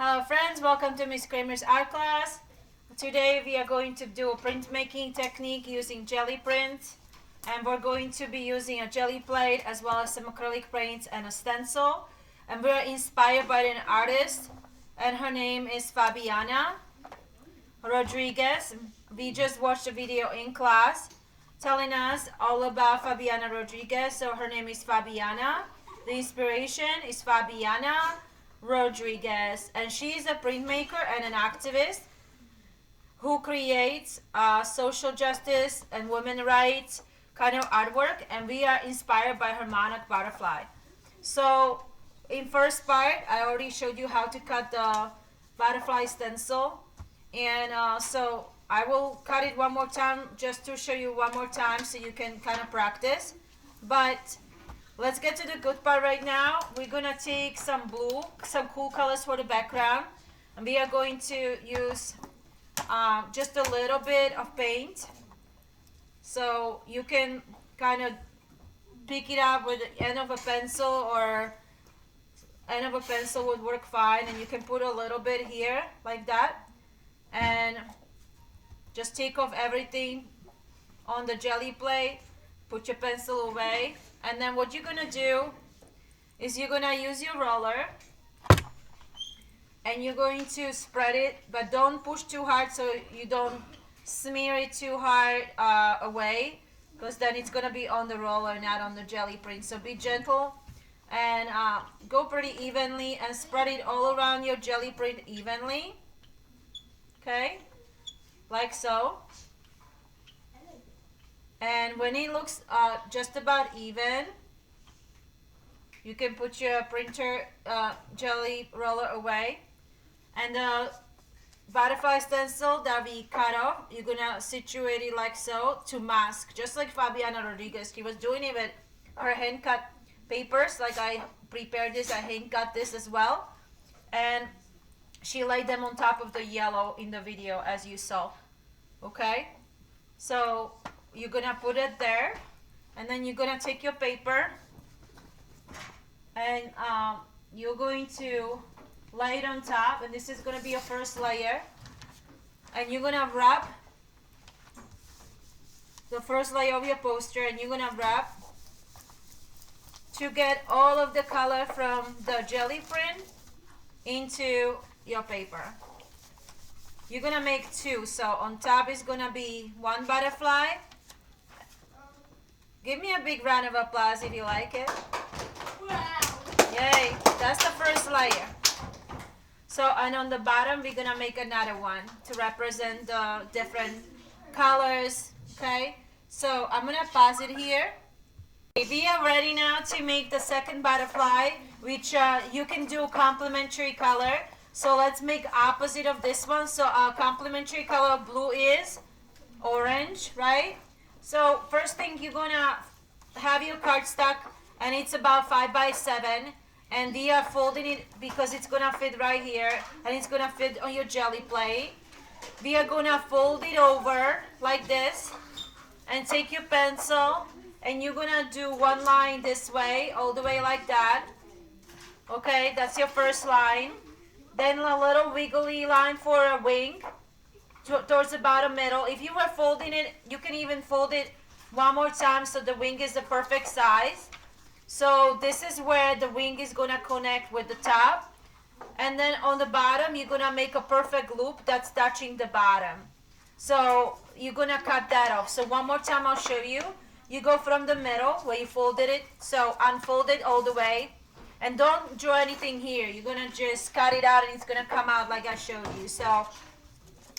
Hello friends, welcome to Miss Kramer's art class. Today we are going to do a printmaking technique using jelly print, and we're going to be using a jelly plate as well as some acrylic paints and a stencil. And we're inspired by an artist, and her name is Fabiana Rodriguez. We just watched a video in class telling us all about Fabiana Rodriguez. So her name is Fabiana. The inspiration is Fabiana Rodriguez, and she is a printmaker and an activist who creates social justice and women's rights kind of artwork, and we are inspired by her monarch butterfly. So in first part, I already showed you how to cut the butterfly stencil, and so I will cut it one more time just to show you one more time so you can kind of practice. But let's get to the good part right now. We're gonna take some blue, some cool colors for the background, and we are going to use just a little bit of paint. So you can kind of pick it up with the end of a pencil, or end of a pencil would work fine, and you can put a little bit here like that, and just take off everything on the jelly plate, put your pencil away. And then what you're gonna do is you're gonna use your roller and you're going to spread it, but don't push too hard so you don't smear it too hard away, because then it's gonna be on the roller, not on the jelly print. So be gentle and go pretty evenly and spread it all around your jelly print evenly. Okay, like so. And when it looks just about even, you can put your printer jelly roller away. And the butterfly stencil that we cut off, you're gonna situate it like so to mask, just like Fabiana Rodriguez. She was doing it with her hand cut papers. Like I prepared this, I hand cut this as well. And she laid them on top of the yellow in the video as you saw. Okay, so you're gonna put it there, and then you're gonna take your paper and you're going to lay it on top, and this is gonna be your first layer, and you're gonna wrap the first layer of your poster, and you're gonna wrap to get all of the color from the jelly print into your paper. You're gonna make two, so on top is gonna be one butterfly. Give me a big round of applause if you like it. Wow. Yay, that's the first layer. So, and on the bottom, we're gonna make another one to represent the different colors, okay? So, I'm gonna pause it here. We are ready now to make the second butterfly, which you can do complementary color. So, let's make opposite of this one. So, our complementary color of blue is orange, right? So first thing, you're gonna have your cardstock, and it's about 5 by 7, and we are folding it because it's gonna fit right here, and it's gonna fit on your jelly plate. We are gonna fold it over like this, and take your pencil, and you're gonna do one line this way, all the way like that. Okay, that's your first line. Then a little wiggly line for a wing towards the bottom middle. If you were folding it, you can even fold it one more time so the wing is the perfect size. So this is where the wing is gonna connect with the top, and then on the bottom you're gonna make a perfect loop that's touching the bottom. So you're gonna cut that off. So one more time I'll show you. You go from the middle where you folded it, so unfold it all the way, and don't draw anything here. You're gonna just cut it out, and it's gonna come out like I showed you. So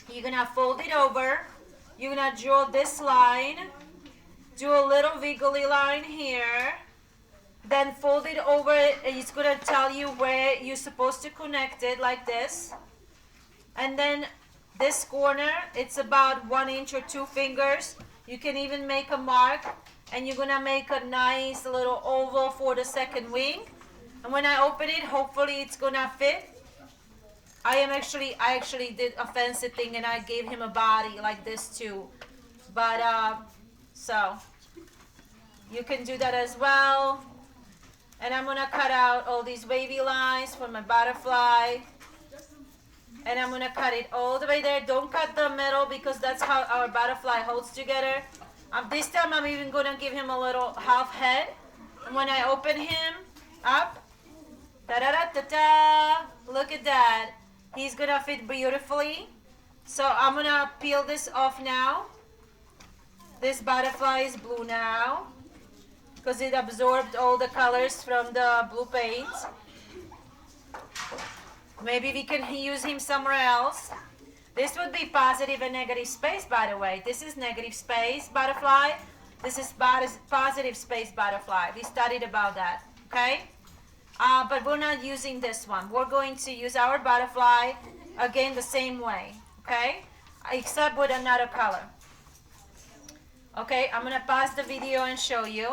you're gonna fold it over, you're gonna draw this line, do a little wiggly line here, then fold it over, and it's gonna tell you where you're supposed to connect it like this. And then this corner, it's about 1 inch or 2 fingers. You can even make a mark, and you're gonna make a nice little oval for the second wing. And when I open it, hopefully it's gonna fit. I actually did a fancy thing, and I gave him a body like this too. But so you can do that as well. And I'm gonna cut out all these wavy lines for my butterfly. And I'm gonna cut it all the way there. Don't cut the middle because that's how our butterfly holds together. This time I'm even gonna give him a little half head. And when I open him up, da-da-da-da-da, look at that. He's gonna fit beautifully. So I'm gonna peel this off now. This butterfly is blue now because it absorbed all the colors from the blue paint. Maybe we can use him somewhere else. This would be positive and negative space, by the way. This is negative space butterfly. This is positive space butterfly. We studied about that, okay? But we're not using this one. We're going to use our butterfly again the same way, okay? Except with another color. Okay, I'm gonna pause the video and show you.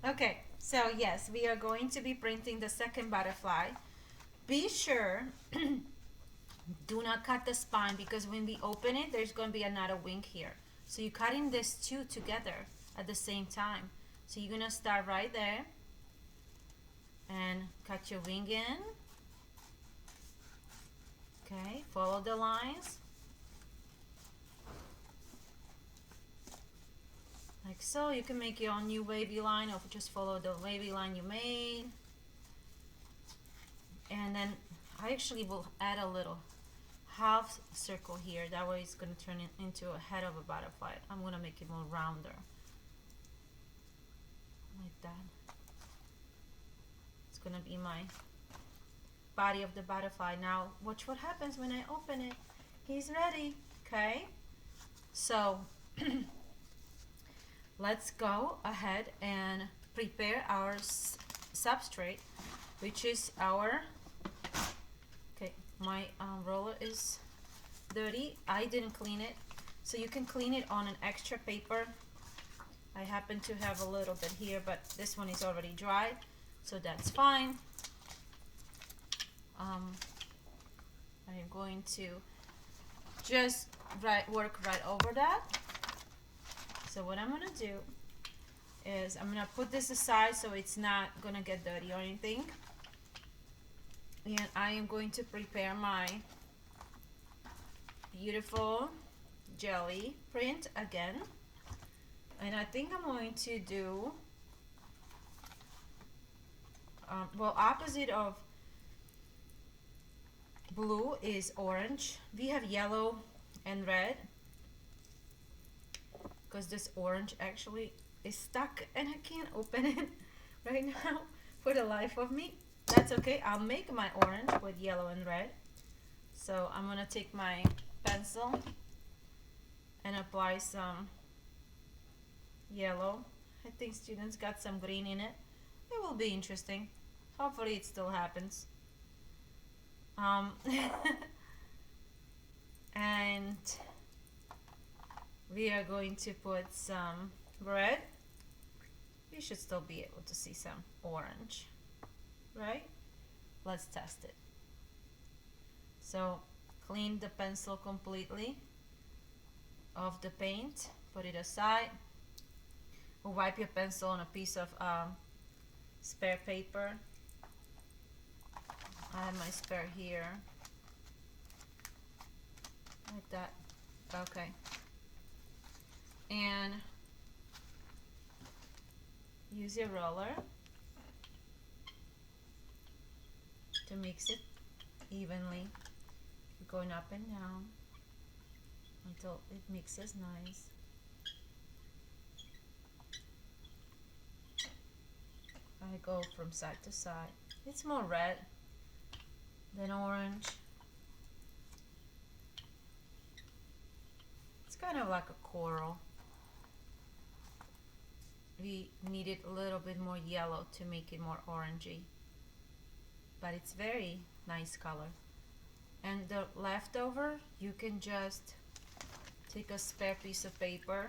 Okay, so yes, we are going to be printing the second butterfly. Be sure, do not cut the spine because when we open it, there's going to be another wing here. So you're cutting these two together at the same time. So you're going to start right there and cut your wing in. Okay, follow the lines. Like so. You can make your own new wavy line or just follow the wavy line you made. And then I actually will add a little half circle here. That way it's going to turn it into a head of a butterfly. I'm going to make it more rounder. Like that. It's going to be my body of the butterfly. Now watch what happens when I open it. He's ready. Okay. So let's go ahead and prepare our substrate, which is our, okay, my roller is dirty. I didn't clean it, so you can clean it on an extra paper. I happen to have a little bit here, but this one is already dry, so that's fine. I am going to just work right over that. So what I'm gonna do is I'm gonna put this aside so it's not gonna get dirty or anything. And I am going to prepare my beautiful jelly print again. And I think I'm going to do, well, opposite of blue is orange. We have yellow and red because this orange actually is stuck and I can't open it right now for the life of me. That's okay. I'll make my orange with yellow and red. So I'm gonna take my pencil and apply some yellow. I think students got some green in it. It will be interesting. Hopefully it still happens. And we are going to put some red. You should still be able to see some orange, right? Let's test it. So clean the pencil completely of the paint, put it aside, or wipe your pencil on a piece of spare paper. I have my spare here, like that. Okay. And use your roller to mix it evenly, going up and down until it mixes nice. I go from side to side. It's more red than orange. It's kind of like a coral. We needed a little bit more yellow to make it more orangey, but it's very nice color. And the leftover, you can just take a spare piece of paper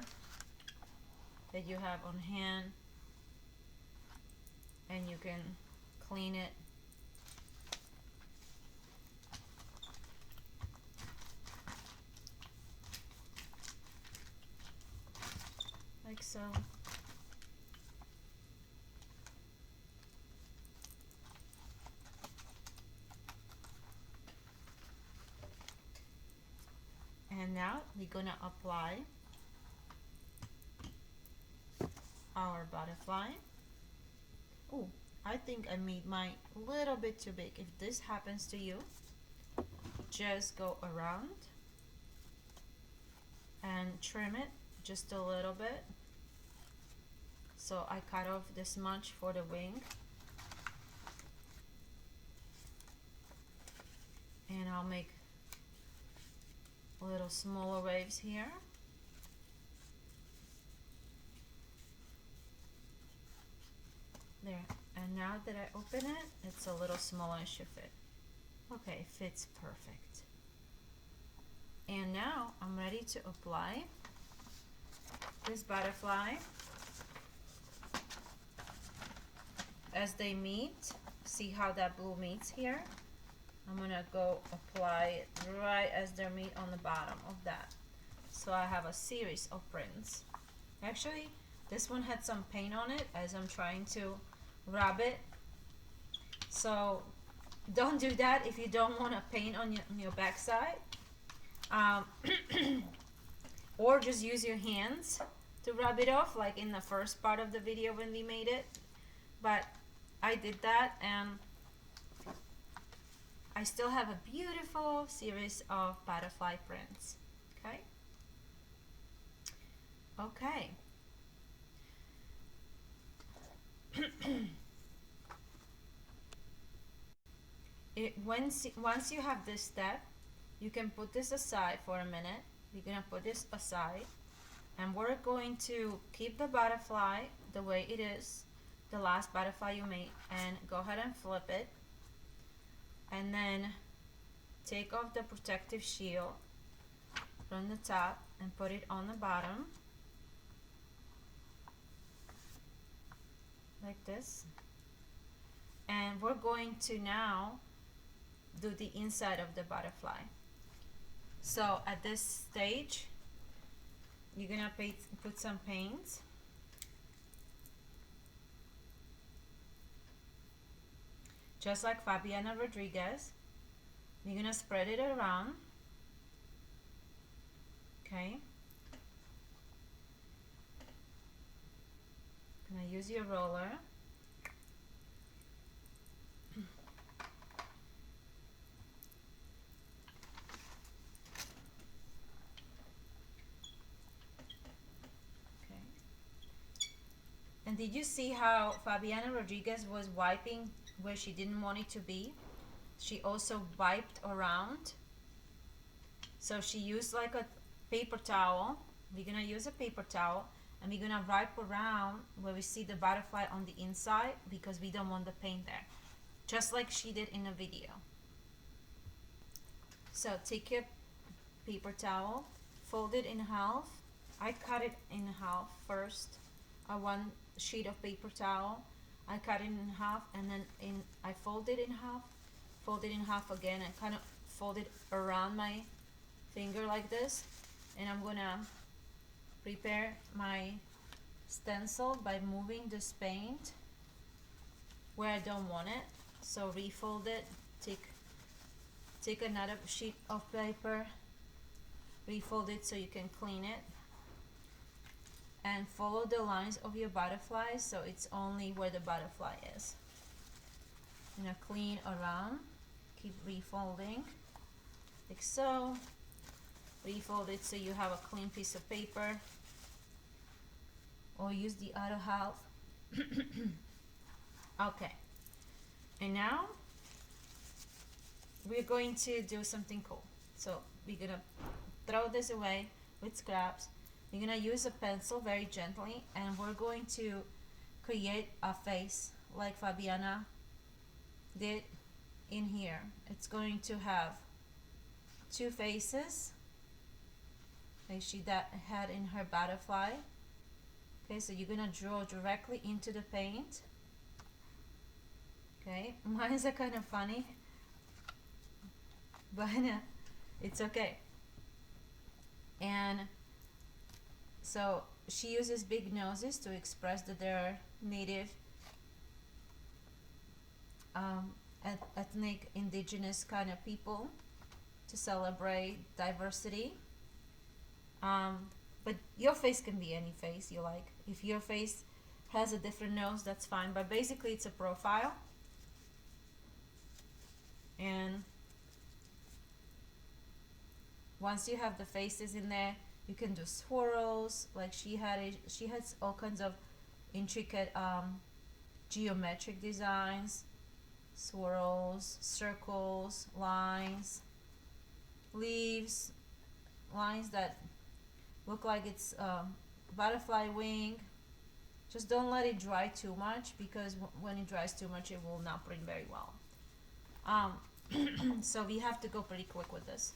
that you have on hand and you can clean it. Like so. And now we're gonna apply our butterfly. Oh, I think I made mine a little bit too big. If this happens to you, just go around and trim it just a little bit. So I cut off this much for the wing. And I'll make little smaller waves here. There. And now that I open it, it's a little smaller and should fit. Okay, fits perfect. And now I'm ready to apply this butterfly. As they meet, see how that blue meets here? I'm gonna go apply it right as they meet on the bottom of that. So I have a series of prints. Actually, this one had some paint on it as I'm trying to rub it. So don't do that if you don't want to paint on your backside. Or just use your hands to rub it off, like in the first part of the video when we made it. But I did that, and I still have a beautiful series of butterfly prints. Okay. Okay. Once you have this step, you can put this aside for a minute. We're gonna put this aside, and we're going to keep the butterfly the way it is, the last butterfly you made, and go ahead and flip it, and then take off the protective shield from the top and put it on the bottom like this. And we're going to now do the inside of the butterfly. So at this stage, you're gonna put some paint. Just like Fabiana Rodriguez, you're gonna spread it around. Okay. Gonna use your roller. Okay. And did you see how Fabiana Rodriguez was wiping where she didn't want it to be? She also wiped around. So she used like a paper towel. We're gonna use a paper towel, and we're gonna wipe around where we see the butterfly on the inside, because we don't want the paint there, just like she did in the video. So take your paper towel, fold it in half. I cut it in half first. One sheet of paper towel, I cut it in half, and then I fold it in half, fold it in half again, and kind of fold it around my finger like this. And I'm gonna prepare my stencil by moving this paint where I don't want it. So refold it, take another sheet of paper, refold it so you can clean it, and follow the lines of your butterfly so it's only where the butterfly is. You know, clean around, keep refolding like so. Refold it so you have a clean piece of paper, or use the other half. Okay, and now we're going to do something cool. So we're gonna throw this away with scraps. We're gonna use a pencil very gently, and we're going to create a face like Fabiana did in here. It's going to have two faces like she had in her butterfly. Okay, so you're gonna draw directly into the paint. Okay, mine's are kind of funny, but it's okay. And so she uses big noses to express that they're native, ethnic, indigenous kind of people, to celebrate diversity. But your face can be any face you like. If your face has a different nose, that's fine. But basically, it's a profile. And once you have the faces in there, you can do swirls. Like she has all kinds of intricate geometric designs, swirls, circles, lines, leaves, lines that look like it's butterfly wing. Just don't let it dry too much, because when it dries too much, it will not print very well. So we have to go pretty quick with this.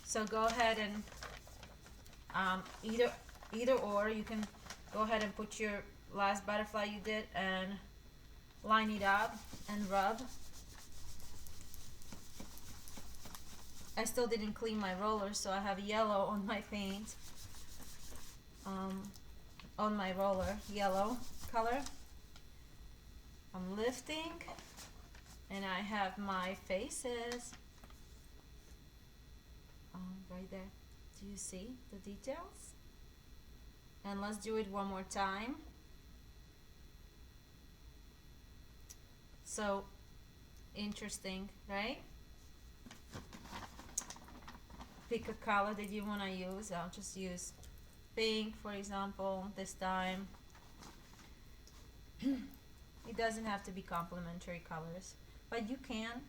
So go ahead and either or, you can go ahead and put your last butterfly you did and line it up and rub. I still didn't clean my roller, so I have yellow on my paint. On my roller, yellow color. I'm lifting, and I have my faces right there. Do you see the details? And let's do it one more time. So interesting, right? Pick a color that you want to use. I'll just use pink, for example, this time. It doesn't have to be complementary colors, but you can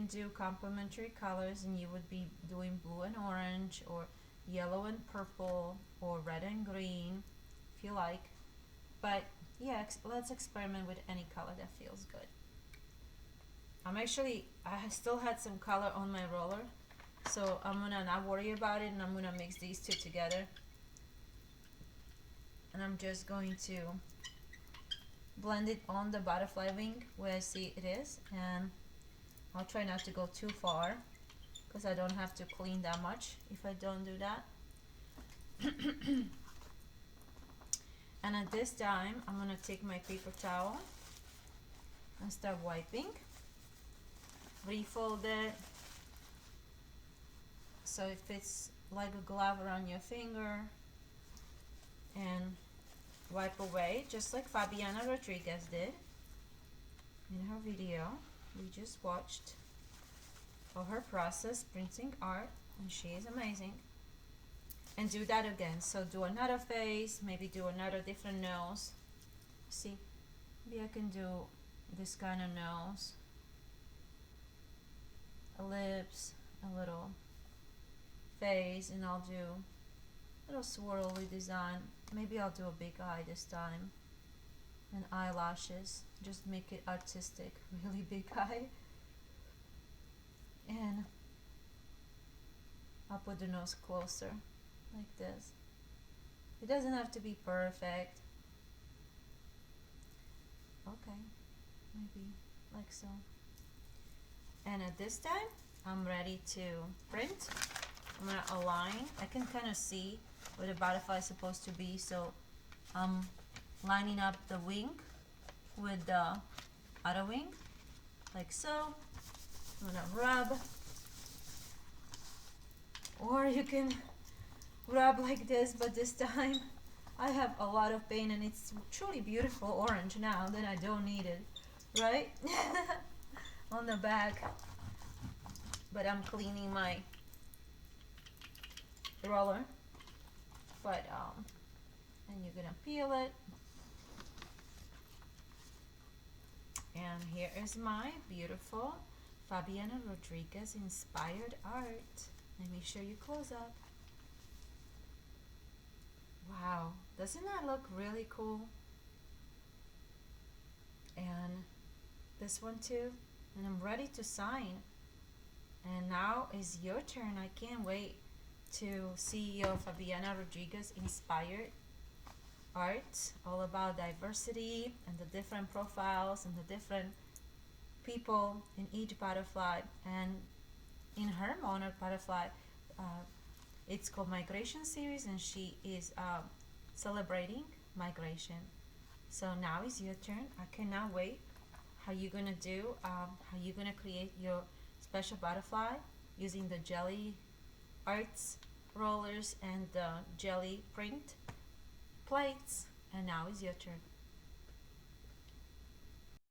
do complementary colors, and you would be doing blue and orange, or yellow and purple, or red and green if you like. But yeah, let's experiment with any color that feels good. I still had some color on my roller, so I'm gonna not worry about it, and I'm gonna mix these two together. And I'm just going to blend it on the butterfly wing where I see it is, and I'll try not to go too far, because I don't have to clean that much if I don't do that. And at this time, I'm gonna take my paper towel and start wiping. Refold it so it fits like a glove around your finger, and wipe away just like Fabiana Rodriguez did in her video we just watched for her process printing art, and she is amazing. And do that again. So do another face, maybe do another different nose. See, maybe I can do this kind of nose, a lips, a little face, and I'll do a little swirly design. Maybe I'll do a big eye this time, and eyelashes. Just make it artistic, really big eye. And I'll put the nose closer, like this. It doesn't have to be perfect. Okay, maybe like so. And at this time, I'm ready to print. I'm gonna align. I can kind of see where the butterfly is supposed to be, so I'm lining up the wing with the other wing, like so. I'm gonna rub, or you can rub like this, but this time I have a lot of paint, and it's truly beautiful orange now that I don't need it, right? On the back. But I'm cleaning my roller. But and you're gonna peel it. And here is my beautiful Fabiana Rodriguez inspired art. Let me show you close up. Wow, doesn't that look really cool? And this one too. And I'm ready to sign. And now is your turn. I can't wait to see your Fabiana Rodriguez inspired art, all about diversity and the different profiles and the different people in each butterfly. And in her monarch butterfly, it's called Migration Series, and she is celebrating migration. So now is your turn. I cannot wait. How you gonna do? How you gonna create your special butterfly using the jelly arts rollers and the jelly print plates. And now it's your turn.